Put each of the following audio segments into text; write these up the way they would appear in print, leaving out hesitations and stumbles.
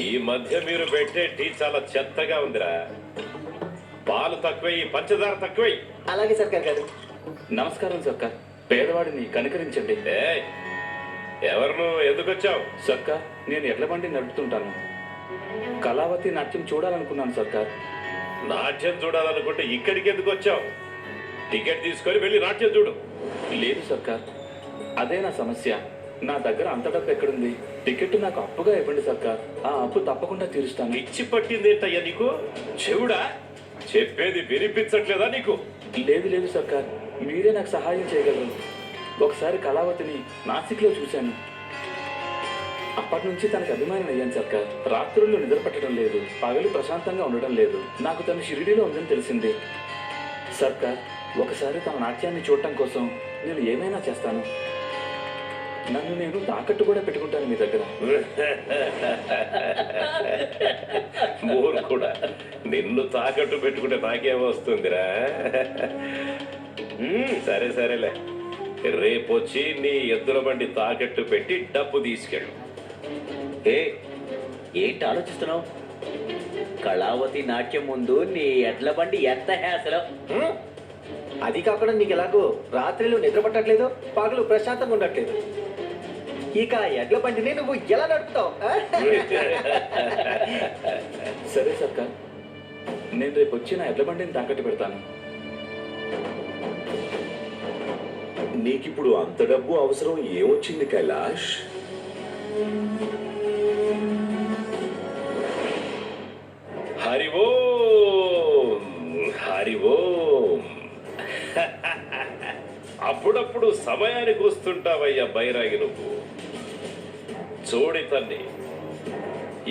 ఈ మధ్య మీరు పెట్టే టీ చాలా చెత్తగా ఉందిరా. పాలు తక్కువై, పంచదార తక్కువై. అలాగే సర్కార్ గారు. నమస్కారం సర్కార్. పేదవాడిని కనికరించండి. ఎవరు నువ్వు? ఎందుకు వచ్చావు? సర్కార్, నేను ఎడ్ల బండి నడుపుతుంటాను. కళావతి నాట్యం చూడాలనుకున్నాను సర్కార్. నాట్యం చూడాలనుకుంటే ఇక్కడికి ఎందుకు వచ్చావు? టికెట్ తీసుకొని వెళ్ళి నాట్యం చూడు. లేదు సర్కార్, అదే నా సమస్య. నా దగ్గర అంత డబ్బు ఎక్కడుంది? టికెట్ నాకు అప్పుగా ఇవ్వండి సర్కార్. ఆ అప్పు తప్పకుండా తీరుస్తాను. పిచ్చి పట్టిందేంటయ్యా నీకు? చెవుడా? చెప్పేది వినిపించట్లేదా నీకు? లేదు లేదు సర్కార్, మీరే నాకు సహాయం చేయగలరు. ఒకసారి కళావతిని నాసిక్లో చూశాను. అప్పటి నుంచి తనకు అభిమానం అయ్యాను సర్కార్. రాత్రుల్లో నిద్ర పట్టడం లేదు, పగలు ప్రశాంతంగా ఉండడం లేదు. నాకు తను షిరిడీలో ఉందని తెలిసింది సర్కార్. ఒకసారి తన నాట్యాన్ని చూడటం కోసం నేను ఏమైనా చేస్తాను. నన్ను నేను తాకట్టు కూడా పెట్టుకుంటాను మీ దగ్గర. మూరు కూడా నిన్ను తాకట్టు పెట్టుకుంటే నాకేమొస్తుందిరా? సరే సరేలే, రేపొచ్చి నీ ఎద్దుల బండి తాకట్టు పెట్టి డబ్బు తీసుకెళ్ళు. ఏంటి ఆలోచిస్తున్నావు? కళావతి నాట్యం ముందు నీ ఎడ్ల బండి ఎంత హ్యాసలో. అది కాకుండా నీకు ఎలాగో రాత్రిలో నిద్ర పట్టట్లేదు, పగలు ప్రశాంతంగా ఉండట్లేదు. ఇక ఎడ్ల బండిని నువ్వు ఎలా నడుపుతావు? సరే సర్కార్, నేను రేపు వచ్చి నా ఎడ్ల బండిని తాకట్టు పెడతాను. నీకిప్పుడు అంత డబ్బు అవసరం ఏమొచ్చింది కైలాష్? హరి ఓం, హరి ఓం. అప్పుడప్పుడు సమయానికి వస్తుంటావయ్యా బైరాగి నువ్వు. చూడి తల్లి,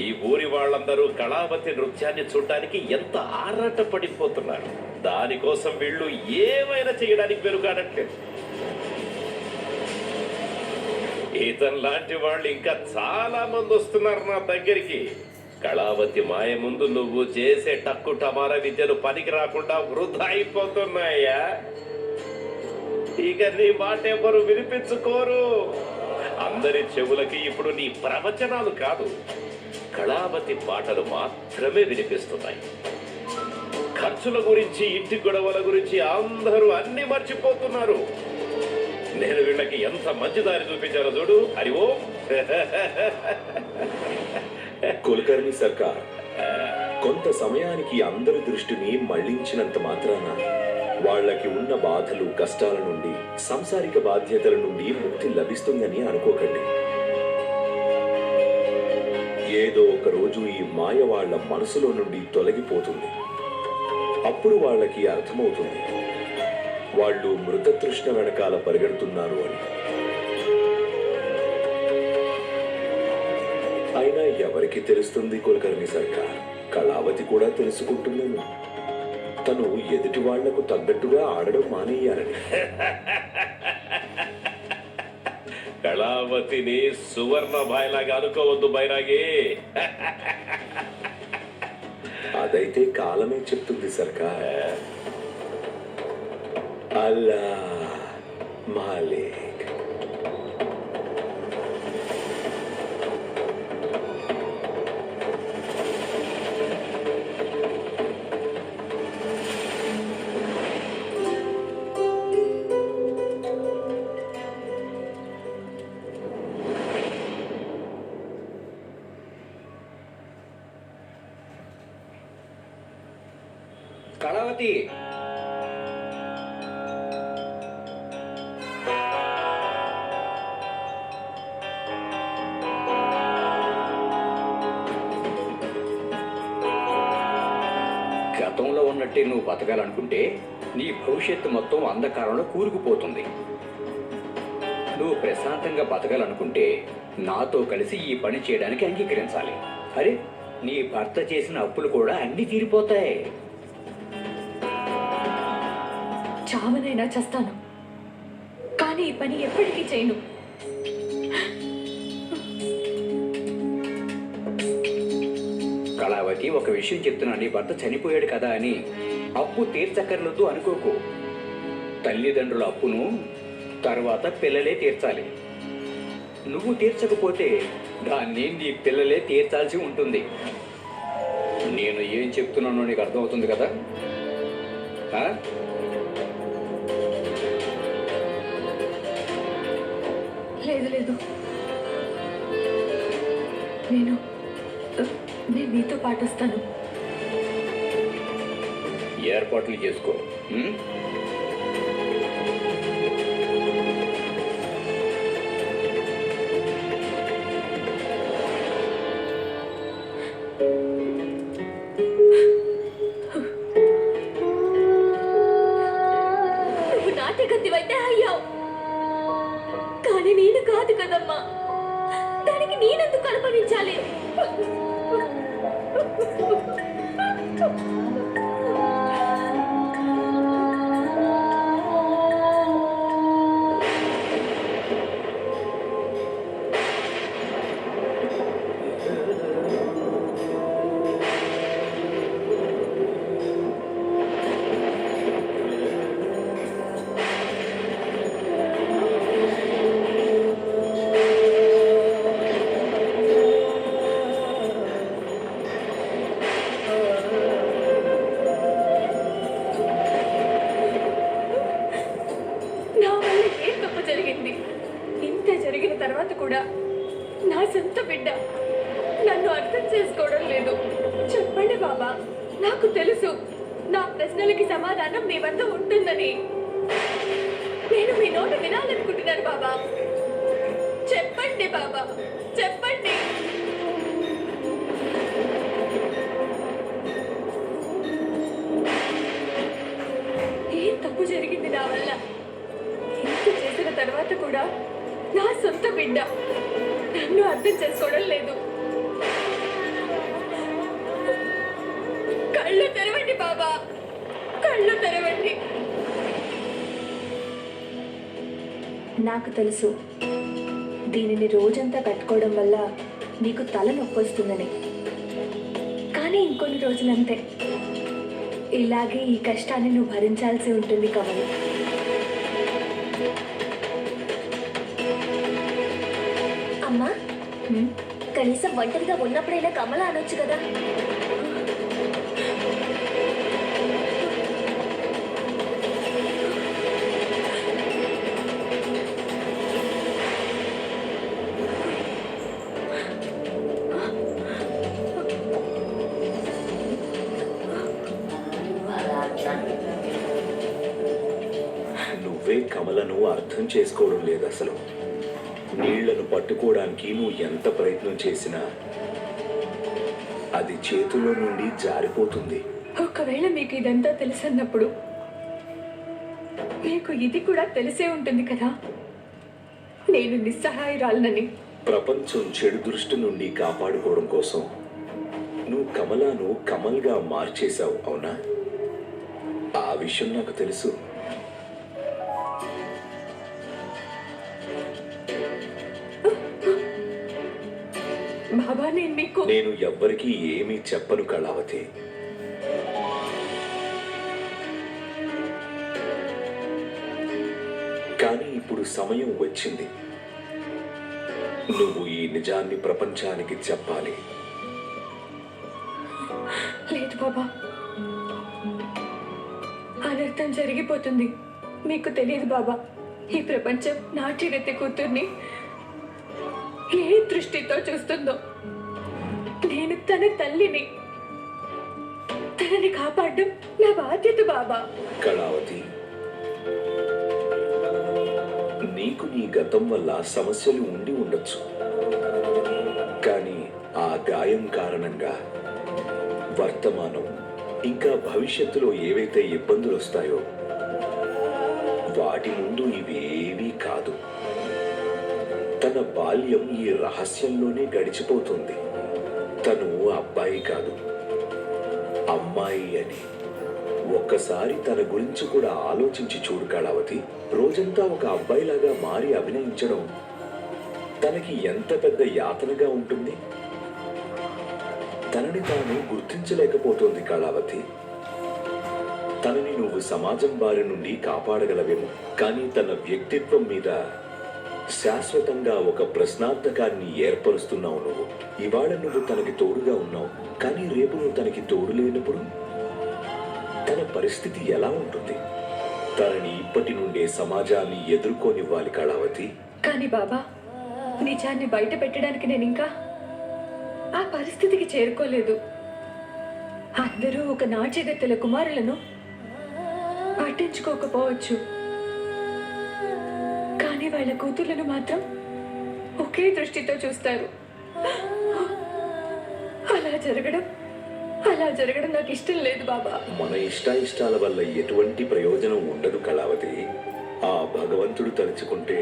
ఈ ఊరి వాళ్ళందరూ కళావతి నృత్యాన్ని చూడడానికి ఎంత ఆరాట పడిపోతున్నారు. దానికోసం వీళ్ళు ఏమైనా చేయడానికి వెనుకాడట్లేదు. ఇతను లాంటి వాళ్ళు ఇంకా చాలా మంది వస్తున్నారు నా దగ్గరికి. కళావతి మాయ ముందు నువ్వు చేసే టక్కు టమారా విద్యలు పనికి రాకుండా వృధా అయిపోతున్నాయా? ఇక నీ మాట ఎవరు వినిపించుకోరు. అందరి చెవులకి ఇప్పుడు నీ ప్రవచనాలు కాదు, కళావతి పాటలు మాత్రమే వినిపిస్తున్నాయి. ఖర్చుల గురించి, ఇంటి గొడవల గురించి అందరూ అన్ని మర్చిపోతున్నారు. నేను వీళ్ళకి ఎంత మంచి దారి చూపించానో చూడు. హరి ఓం. కులకర్ణి సర్కార్, కొంత సమయానికి అందరి దృష్టిని మళ్లించినంత మాత్రాన వాళ్ళకి ఉన్న బాధలు, కష్టాల నుండి, సంసారిక బాధ్యతల నుండి ముక్తి లభిస్తుందని అనుకోకండి. ఏదో ఒక రోజు ఈ మాయ వాళ్ళ మనసులో నుండి తొలగిపోతుంది. అప్పుడు వాళ్ళకి అర్థమవుతుంది వాళ్ళు మృతతృష్ణ వెనకాల పరిగెడుతున్నారు అని. అయినా ఎవరికి తెలుస్తుంది కులకర్ణి సర్కార్? కళావతి కూడా తెలుసుకుంటుందని. తను ఎదుటి వాళ్లకు తగ్గట్టుగా ఆడడం మానేయాలని. కళావతిని సువర్ణ భాయలాగా అనుకోవద్దు బైరాగి. అదైతే కాలమే చెప్తుంది సర్కార్. అల్లా మాలిక్. కళావతి, గతంలో ఉన్నట్టే నువ్వు బతకాలనుకుంటే నీ భవిష్యత్తు మొత్తం అంధకారంలో కూరుకుపోతుంది. నువ్వు ప్రశాంతంగా బతకాలనుకుంటే నాతో కలిసి ఈ పని చేయడానికి అంగీకరించాలి. అరే, నీ భర్త చేసిన అప్పులు కూడా అన్ని తీరిపోతాయి. చావనైనా చేస్తాను, కానీ ఈ పని ఎప్పటికీ చేయను. కళావతి, ఒక విషయం చెప్తున్నా. నీ భర్త చనిపోయాడు కదా అని అప్పు తీర్చక్కర్లేదు అనుకోకు. తల్లిదండ్రుల అప్పును తర్వాత పిల్లలే తీర్చాలి. నువ్వు తీర్చకపోతే దాన్ని నీ పిల్లలే తీర్చాల్సి ఉంటుంది. నేను ఏం చెప్తున్నానో నీకు అర్థమవుతుంది కదా? ఆ? లేదు లేదు, నేను నేను మీతో పాటు వస్తాను. ఏర్పాట్లు చేసుకో. ఉం? నువ్వు నాట్యగత్తివైతే అయ్యావు, కానీ నేను కాదు కదమ్మా. దానికి నేనెందుకు అనుభవించాలి? నా వల్ల ఏం తప్పు జరిగింది? ఇంత జరిగిన తర్వాత కూడా నా సొంత బిడ్డ నన్ను అర్థం చేసుకోవడం లేదు. చెప్పండి బాబా, నాకు తెలుసు నా ప్రశ్నలకి సమాధానం మీ వద్ద ఉంటుందని. నేను మీ నోట వినాలనుకుంటున్నాను బాబా. చెప్పండి బాబా, చెప్పండి. ఏం తప్పు జరిగింది నా వల్ల? ఇంత చేసిన తర్వాత కూడా నా సొంత బిడ్డ నన్ను అర్థం చేసుకోవడం లేదు. కళ్ళు తెరవండి బాబా, కళ్ళు తెరవండి. నాకు తెలుసు దీనిని రోజంతా కట్టుకోవడం వల్ల నీకు తల నొప్పి వస్తుందని. కానీ ఇంకొన్ని రోజులంతే. ఇలాగే ఈ కష్టాన్ని నువ్వు భరించాల్సి ఉంటుంది కమల్. అమ్మా, కనీసం ఒంటరిగా ఉన్నప్పుడైనా కమల అనొచ్చు కదా. నువ్వే కమలను అర్థం చేసుకోవడం లేదు అసలు. నీళ్లను పట్టుకోవడానికి నువ్వు ఎంత ప్రయత్నం చేసినా అది చేతిలో నుండి జారిపోతుంది. ఒకవేళ మీకు ఇదంతా తెలుసన్నప్పుడు మీకు ఇది కూడా తెలిసే ఉంటుంది కదా, నేను నిస్సహాయురాలనని. ప్రపంచం చెడు దృష్టి నుండి కాపాడుకోవడం కోసం నువ్వు కమలాను కమల్గా మార్చేశావు, అవునా? ఆ విషయం నాకు తెలుసు. బాబా, నేను ఎవ్వరికీ ఏమీ చెప్పను కళావతి. కానీ ఇప్పుడు సమయం వచ్చింది. నువ్వు ఈ నిజాన్ని ప్రపంచానికి చెప్పాలి. లేదు బాబా, అనర్థం జరిగిపోతుంది. మీకు తెలియదు బాబా, ఈ ప్రపంచం నాట్యగత్తె కూతుర్ని ఏ దృష్టితో చూస్తుందో. నేను తన తల్లిని. తనని కాపాడడం నా బాధ్యత బాబా. కళావతి, నీకు నీ గతం వల్ల సమస్యలు ఉండి ఉండొచ్చు, కానీ ఆ గాయం కారణంగా వర్తమానం ఇంకా భవిష్యత్తులో ఏవైతే ఇబ్బందులు వస్తాయో వాటి ముందు ఇవేవీ కాదు. తన బాల్యం ఈ రహస్యంలోనే గడిచిపోతుంది. తను అబ్బాయి కాదు, అమ్మాయి అని. ఒక్కసారి తన గురించి కూడా ఆలోచించి చూడు కళావతి. రోజంతా ఒక అబ్బాయిలాగా మారి అభినయించడం తనకి ఎంత పెద్ద యాతనగా ఉంటుంది. తనని తాను గుర్తించలేకపోతోంది కళావతి. తనని నువ్వు సమాజం బారి నుండి కాపాడగలవేమో, కానీ తన వ్యక్తిత్వం మీద శాశ్వతంగా ఒక ప్రశ్నార్థకాన్ని ఏర్పరుస్తున్నావు నువ్వు. ఇవాళ నువ్వు తనకి తోడుగా ఉన్నావు, కానీ రేపు నువ్వు తనకి తోడు లేనప్పుడు తన పరిస్థితి ఎలా ఉంటుంది? తనని ఇప్పటి నుండే సమాజాన్ని ఎదుర్కొనివ్వాలి కళావతి. కానీ బాబా, నిజాన్ని బయట పెట్టడానికి నేను ఇంకా ఆ పరిస్థితికి చేరుకోలేదు. అందరూ ఒక నాట్యగత్తెల కుమారులను పట్టించుకోకపోవచ్చు, కానీ వాళ్ళ కూతుర్లను మాత్రం ఒకే దృష్టితో చూస్తారు. అలా జరగడం నాకు ఇష్టం లేదు బాబా. మన ఇష్టాయిష్టాల వల్ల ఎటువంటి ప్రయోజనం ఉండదు కళావతి. ఆ భగవంతుడు తలుచుకుంటే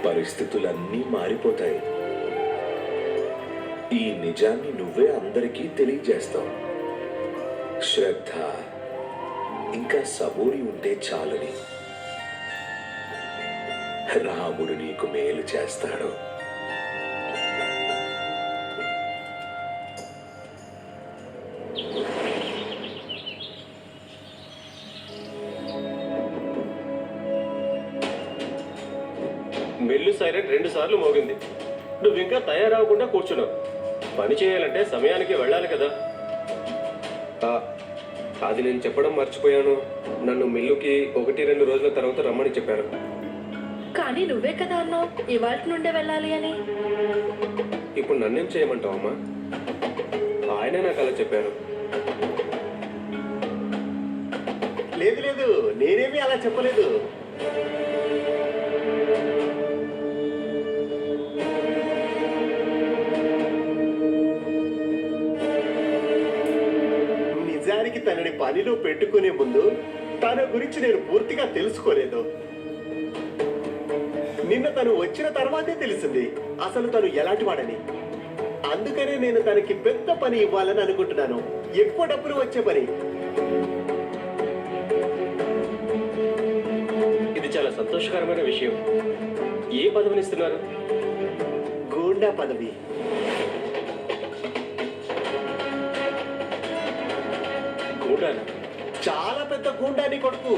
పరిస్థితులన్నీ మారిపోతాయి. ఈ నిజాన్ని నువ్వే అందరికీ తెలియజేస్తావు. శ్రద్ధ ఇంకా సబూరి ఉంటే చాలని. రాముడు నీకు మేలు చేస్తాడు. మిల్లు సైరన్ 2 సార్లు మోగింది. నువ్వు ఇంకా తయారవకుండా కూర్చున్నావు. పని చేయాలంటే సమయానికి వెళ్ళాలి కదా. అది నేను చెప్పడం మర్చిపోయాను. నన్ను మిల్లుకి 1-2 రోజుల తర్వాత రమ్మని చెప్పారు. కానీ నువ్వే కదా అన్నావు ఇవాళ నుండే వెళ్ళాలి అని. ఇప్పుడు నన్నేం చేయమంటావు అమ్మా? ఆయనే నాకు అలా చెప్పారు. లేదు లేదు, నేనేమీ అలా చెప్పలేదు. నిజానికి తనని పనిలో పెట్టుకునే ముందు తన గురించి నేను పూర్తిగా తెలుసుకోలేదు. నిన్న తను వచ్చిన తర్వాతే తెలిసింది అసలు తను ఎలాంటి వాడని. అందుకనే నేను తనకి పెద్ద పని ఇవ్వాలని అనుకుంటున్నాను. ఎక్కువ డబ్బులు వచ్చే పని. ఇది చాలా సంతోషకరమైన విషయం. ఏ పదవినిస్తున్నారు? గూండా పదవి. గూండానా? చాలా పెద్ద గూండాని కొడుకు.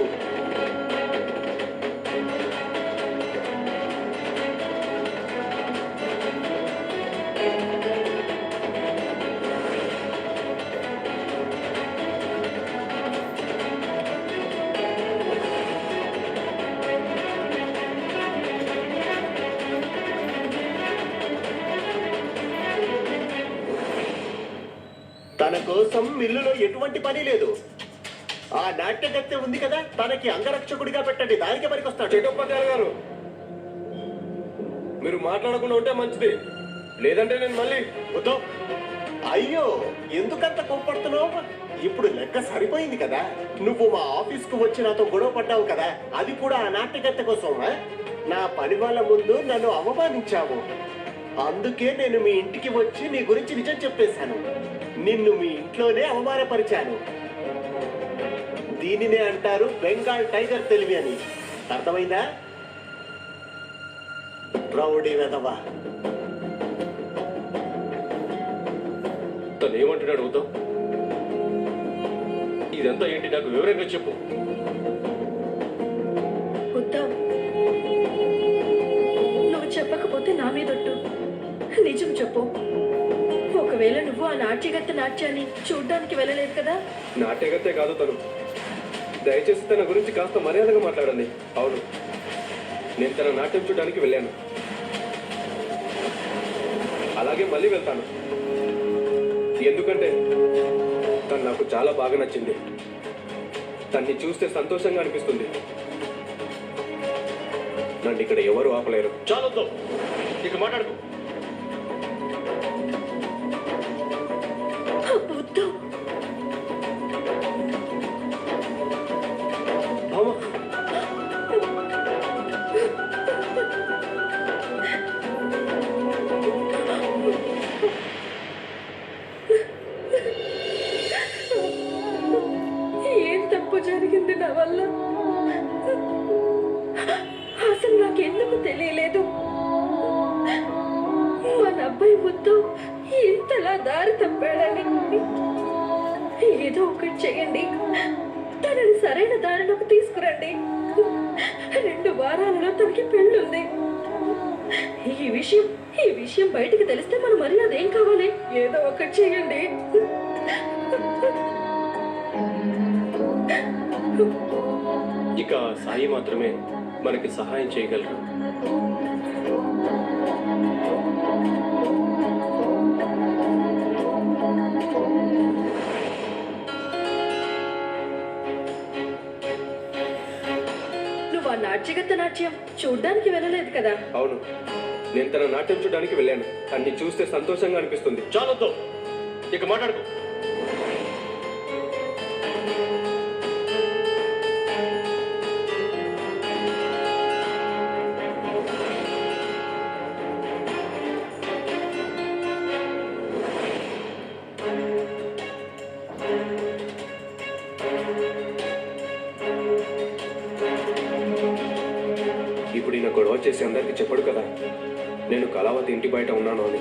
తన కోసం మిల్లులో ఎటువంటి పని లేదు. ఆ నాట్యగత్తె ఉంది కదా, తనకి అంగరక్షకుడిగా పెట్టండి, దానికి పనికొస్తాడు. చటోపాధ్యాయులు గారు, మీరు మాట్లాడకుండా ఉంటే మంచిది. లేదంటే నేను మళ్ళీ వద్దు. అయ్యో, ఎందుకంత కోప్పడుతున్నావు? ఇప్పుడు లెక్క సరిపోయింది కదా. నువ్వు మా ఆఫీస్ కు వచ్చి నాతో గొడవ పడ్డావు కదా, అది కూడా ఆ నాట్యగత్తె కోసమా? నా పని వాళ్ళ ముందు నన్ను అవమానించావు. అందుకే నేను మీ ఇంటికి వచ్చి నీ గురించి నిజం చెప్పేశాను. నిన్ను మీ ఇంట్లోనే అవమానపరిచాను. దీనినే అంటారు బెంగాల్ టైగర్ తెలివి అని. అర్థమైందా? రౌడీ వెధవా. తను ఏమంటున్నాడు ఉత్తమ్? ఇదంతా ఏంటి? నాకు వివరంగా చెప్పు. ఉత్తమ్, నువ్వు చెప్పకపోతే నా మీదొట్టు. నిజం చెప్పు. ఒకవేళ నువ్వు ఆ నాట్యగత్తె నాట్యాన్ని చూడ్డానికి వెళ్ళలేదు కదా? నాట్యగత్తే కాదు తను. దయచేసి తన గురించి కాస్త మర్యాదగా మాట్లాడండి. అవును, నేను తన నాట్యం చూడడానికి వెళ్ళాను. అలాగే మళ్ళీ వెళ్తాను. ఎందుకంటే తను నాకు చాలా బాగా నచ్చింది. తన్ని చూస్తే సంతోషంగా అనిపిస్తుంది. నన్ను ఇక్కడ ఎవరు ఆపలేరు. చాలొద్దు, ఇక మాట్లాడుకో. ఉత్తమ్, ఏం తప్పు జరిగింది నా వల్ల? అసలు నాకెందుకు తెలియలేదు? మన అబ్బాయి ముద్దు ఇంతలా దారి తప్పాడని. ఏదో ఒకటి చేయండి, తనని సరైన దారిలోకి తీసుకురండి. 2 వారాలలో తనకి పెళ్ళుంది. ఈ విషయం బయటికి తెలిస్తే మన మర్యాద ఏం కావాలి? ఏదో ఒకటి చేయండి. ఇక సాయి మాత్రమే మనకి సహాయం చేయగలరు. నువ్వు ఆ నాట్యగత్త నాట్యం చూడ్డానికి వెళ్ళలేదు కదా? అవును, నేను తన నాట్యం చూడడానికి వెళ్ళాను. అన్ని చూస్తే సంతోషంగా అనిపిస్తుంది. చాలొద్దు, ఇక మాట్లాడుకో. ఇప్పుడు ఈయన గొడవ చేసి అందరికీ చెప్పడు కదా నేను కళావతి ఇంటి బయట ఉన్నాను అని.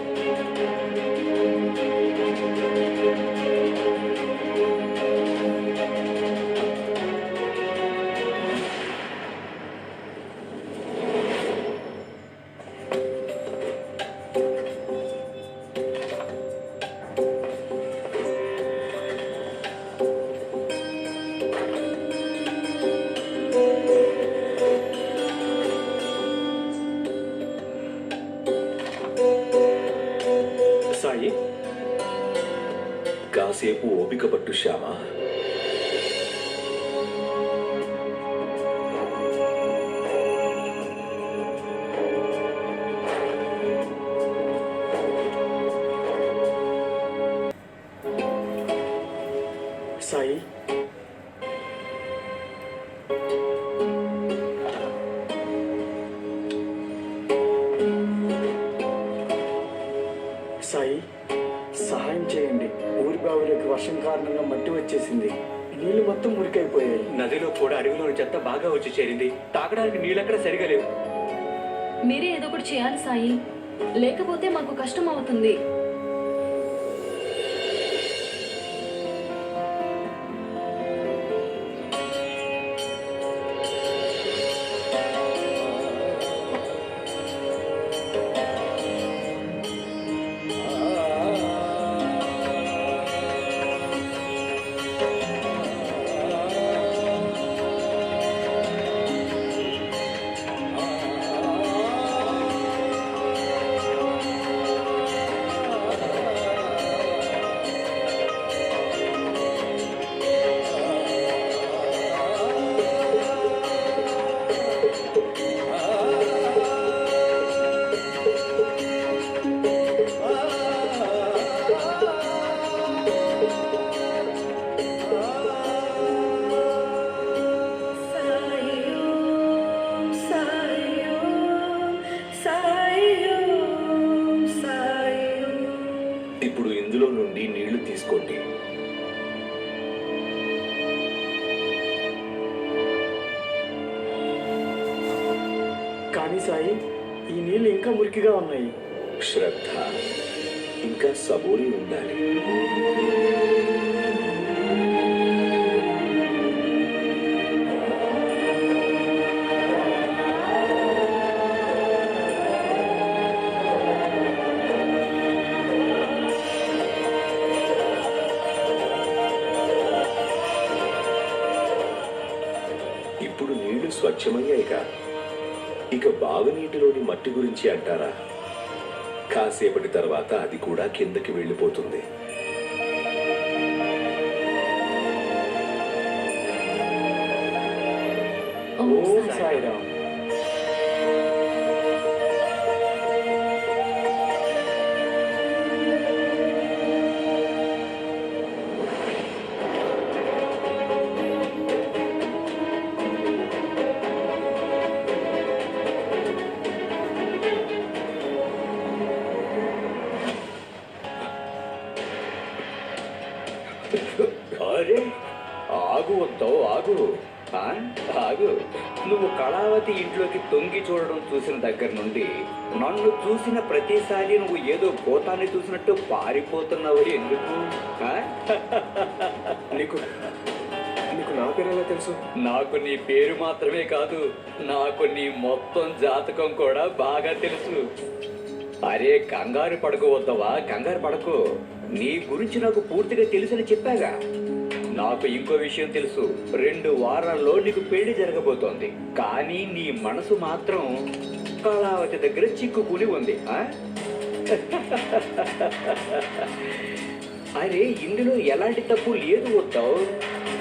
సాయి, కాసేపు ఓపిక పట్టు శ్యామా. సాయి, సాయి సహాయం చేయండి. ఊరి బావిలోకి వర్షం కారణంగా మట్టి వచ్చేసింది. నీళ్లు మొత్తం మురికైపోయాయి. నదిలో కూడా అడవిలోని చెత్త బాగా వచ్చి చేరింది. తాగడానికి నీళ్ళక్కడ సరిగా లేవు. మీరే ఏదో ఒకటి చేయాలి సాయి, లేకపోతే మాకు కష్టం అవుతుంది. ఇప్పుడు ఇందులో నుండి నీళ్లు తీసుకోండి. కానీ సాయి, ఈ నీళ్లు ఇంకా మురికిగా ఉన్నాయి. శ్రద్ధ ఇంకా సబూరి ఉండాలి. ఇప్పుడు నీళ్లు స్వచ్ఛమయ్యాయిగా. ఇక బావినీటిలోని మట్టి గురించి అంటారా? కాసేపటి తర్వాత అది కూడా కిందకి వెళ్ళిపోతుంది. ఓం సాయిరామ్. అరే ఆగు వద్దావు, ఆగు. ఆగు. నువ్వు కళావతి ఇంట్లోకి తొంగి చూడడం చూసిన దగ్గర నుండి నన్ను చూసిన ప్రతిసారి నువ్వు ఏదో భూతాన్ని చూసినట్టు పారిపోతున్నావు. ఎందుకు? నీకు నా పేరు ఎలా తెలుసు? నాకు నీ పేరు మాత్రమే కాదు, నాకు నీ మొత్తం జాతకం కూడా బాగా తెలుసు. అరే కంగారు పడుకోవద్దవా, కంగారు పడకు. నీ గురించి నాకు పూర్తిగా తెలుసని చెప్పాగా. నాకు ఇంకో విషయం తెలుసు, 2 వారాల్లో నీకు పెళ్లి జరగబోతోంది. కానీ నీ మనసు మాత్రం కళావతి దగ్గర చిక్కుకుని ఉంది. అరే ఇందులో ఎలాంటి తప్పు లేదు వద్దావు.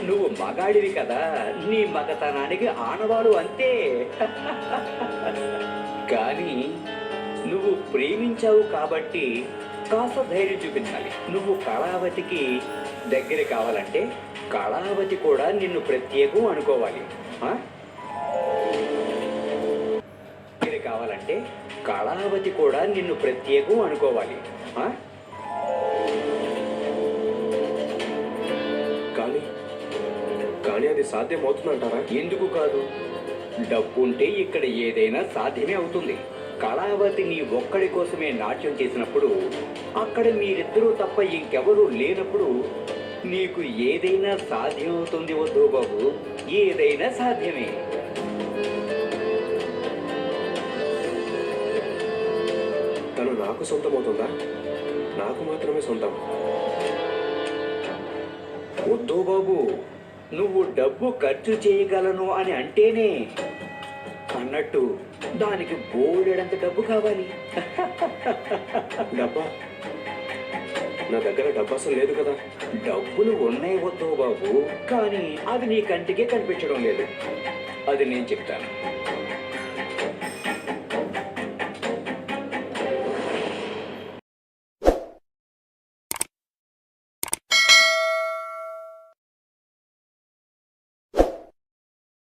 నువ్వు మగాడివి కదా, నీ మగతనానికి ఆనవాడు అంతే. కానీ నువ్వు ప్రేమించావు కాబట్టి కాస్త ధైర్యం చూపించాలి. నువ్వు కళావతికి దగ్గర కావాలంటే కళావతి కూడా నిన్ను ప్రత్యేకం అనుకోవాలి. దగ్గర కావాలంటే కళావతి కూడా నిన్ను ప్రత్యేకం అనుకోవాలి. కానీ అది సాధ్యమవుతుందంటారా? ఎందుకు కాదు? డబ్బు ఉంటే ఇక్కడ ఏదైనా సాధ్యమే అవుతుంది. కళావతి నీ ఒక్కడి కోసమే నాట్యం చేసినప్పుడు, అక్కడ మీరిద్దరూ తప్ప ఇంకెవరూ లేనప్పుడు నీకు ఏదైనా సాధ్యమవుతుంది వద్దు బాబు, ఏదైనా సాధ్యమే. తను నాకు సొంతమవుతుందా? నాకు మాత్రమే సొంతం. వద్దు బాబు, నువ్వు డబ్బు ఖర్చు చేయగలను అని అంటేనే అన్నట్టు దానికి బోలెడంత డబ్బు కావాలి. డబ్బా? నా దగ్గర డబ్బు అసలు లేదు కదా. డబ్బులు ఉన్నాయి వద్దు బాబు, కానీ అది నీ కంటికే కనిపించడం లేదు. అది నేను చెప్తాను.